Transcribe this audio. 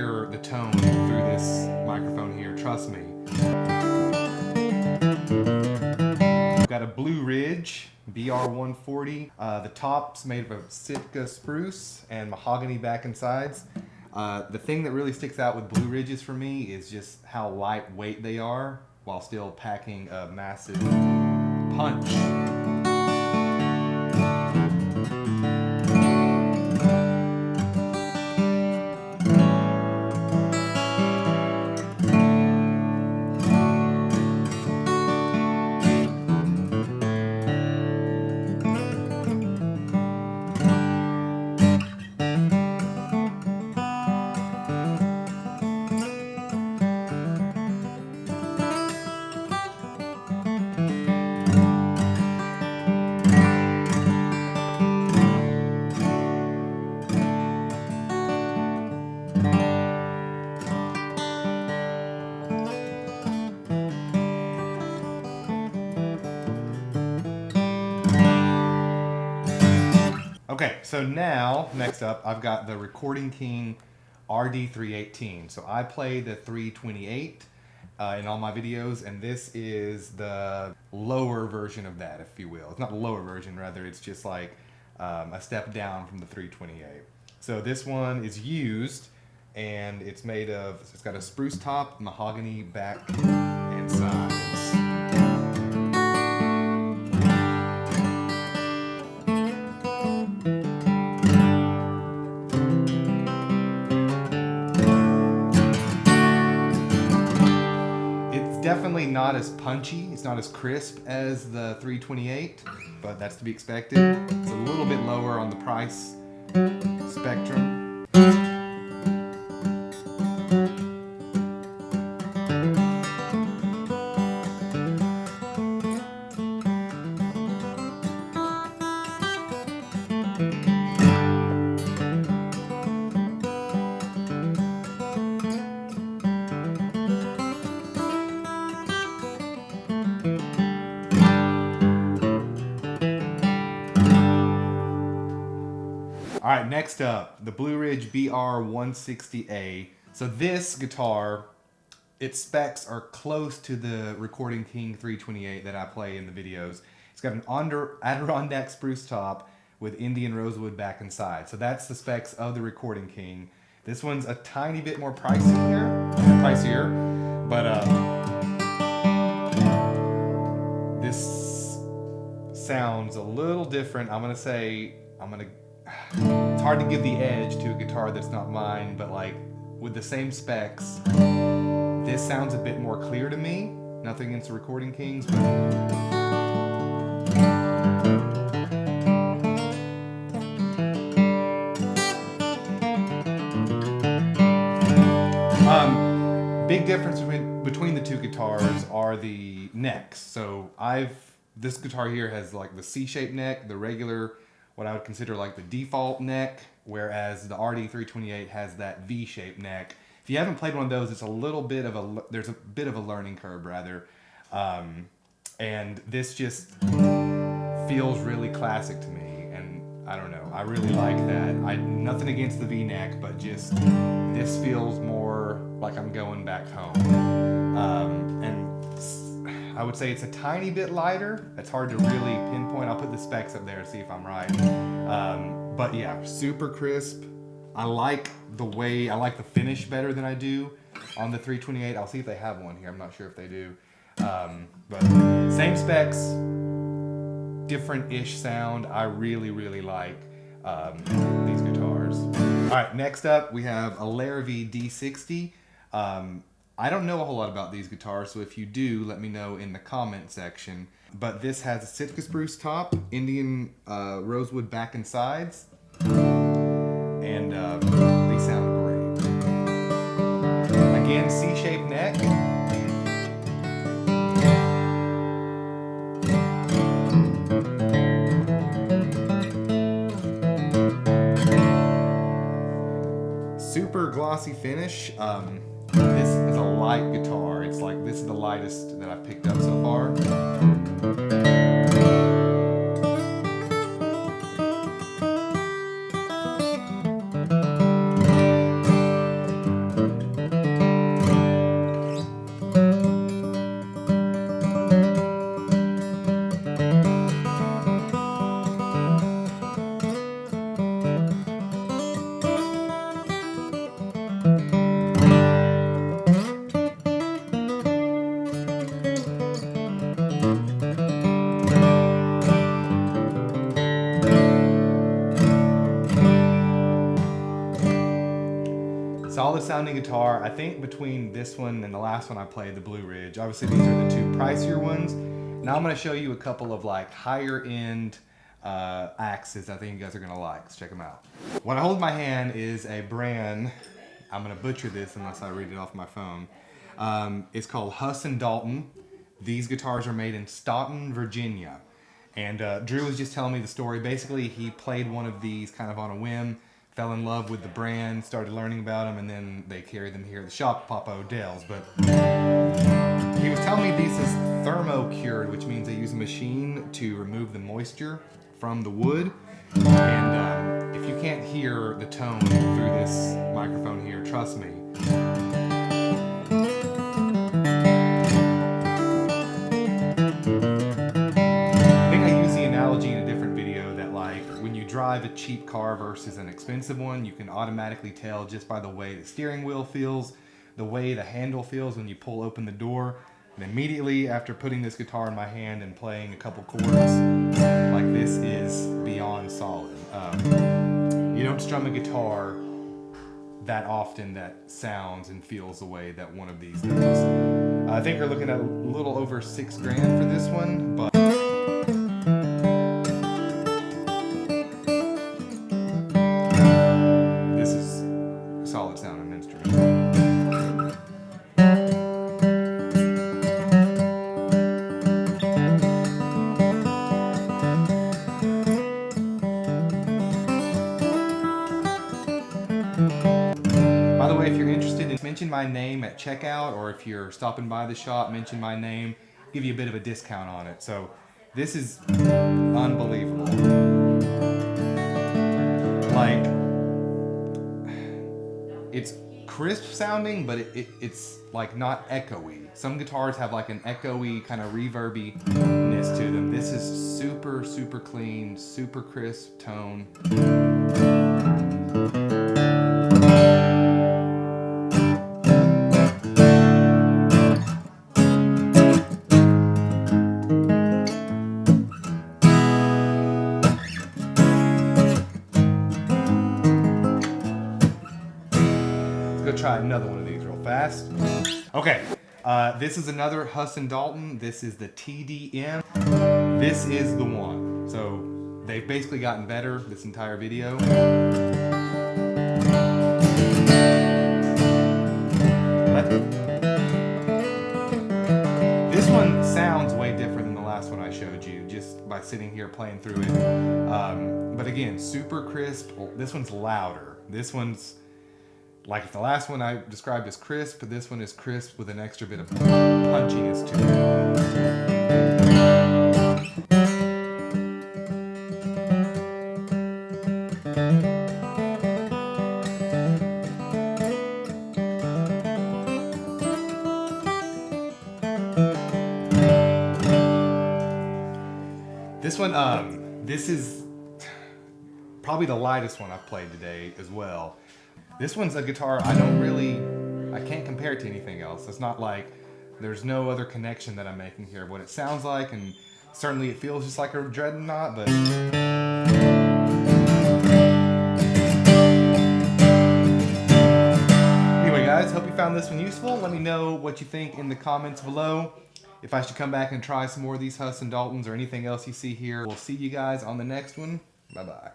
hear the tone through this microphone here, trust me. We've got a Blue Ridge BR140. The top's made of Sitka spruce and mahogany back and sides. The thing that really sticks out with Blue Ridges for me is just how lightweight they are while still packing a massive punch. Okay, so now, next up, I've got the Recording King RD318. So I play the 328 in all my videos, and this is the lower version of that, if you will. It's not the lower version, rather it's just like a step down from the 328. So this one is used, and it's made of, it's got a spruce top, mahogany back and sides. Definitely not as punchy, it's not as crisp as the 328, but that's to be expected. It's a little bit lower on the price spectrum. All right, next up, the Blue Ridge BR160A. So this guitar, its specs are close to the Recording King 328 that I play in the videos. It's got an Adirondack spruce top with Indian rosewood back and side. So that's the specs of the Recording King. This one's a tiny bit more pricier, but this sounds a little different. It's hard to give the edge to a guitar that's not mine, but like with the same specs, this sounds a bit more clear to me. Nothing against the Recording Kings, but big difference between the two guitars are the necks. So this guitar here has like the C-shaped neck, the regular, what I would consider like the default neck, whereas the RD328 has that V-shaped neck. If you haven't played one of those, it's there's a bit of a learning curve rather. And this just feels really classic to me, and I don't know, I really like that. Nothing against the V-neck, but just this feels more like I'm going back home. And I would say it's a tiny bit lighter. It's hard to really pinpoint. I'll put the specs up there to see if I'm right. But yeah, super crisp. I like the finish better than I do on the 328. I'll see if they have one here. I'm not sure if they do. But same specs, different-ish sound. I really, really like these guitars. All right, next up we have a Larie D60. I don't know a whole lot about these guitars, so if you do, let me know in the comment section. But this has a Sitka spruce top, Indian rosewood back and sides, and they sound great. Again, C-shaped neck. Super glossy finish. This is a light guitar. It's like, this is the lightest that I've picked up so far. Solid sounding guitar. I think between this one and the last one I played, the Blue Ridge, obviously these are the two pricier ones. Now I'm going to show you a couple of like higher end axes I think you guys are going to like. Let's check them out. What I hold in my hand is a brand, I'm going to butcher this unless I read it off my phone. It's called Hart Dalton. These guitars are made in Staunton, Virginia. And Drew was just telling me the story. Basically, he played one of these kind of on a whim, fell in love with the brand, started learning about them, and then they carried them here at the shop, Papa Odell's. But he was telling me this is thermo-cured, which means they use a machine to remove the moisture from the wood. And if you can't hear the tone through this microphone here, trust me. Drive a cheap car versus an expensive one, you can automatically tell just by the way the steering wheel feels, the way the handle feels when you pull open the door. And immediately after putting this guitar in my hand and playing a couple chords, like this is beyond solid. You don't strum a guitar that often that sounds and feels the way that one of these does. I think we're looking at a little over $6 grand for this one, but solid sounding instrument. By the way, if you're interested, mention my name at checkout, or if you're stopping by the shop, mention my name, give you a bit of a discount on it. So this is unbelievable. Like, it's crisp sounding, but it's like not echoey. Some guitars have like an echoey kind of reverby-ness to them. This is super, super clean, super crisp tone. Try another one of these real fast. Okay, this is another Hart Dalton. This is the TDM. This is the one. So they've basically gotten better this entire video. This one sounds way different than the last one I showed you just by sitting here playing through it. But again, super crisp. This one's louder. This one's like if the last one I described as crisp, this one is crisp with an extra bit of punchiness to it. This one, this is probably the lightest one I've played today as well. This one's a guitar I can't compare it to anything else. It's not like there's no other connection that I'm making here. What it sounds like, and certainly it feels just like a dreadnought, but anyway guys, hope you found this one useful. Let me know what you think in the comments below. If I should come back and try some more of these Hart Daltons or anything else you see here. We'll see you guys on the next one. Bye-bye.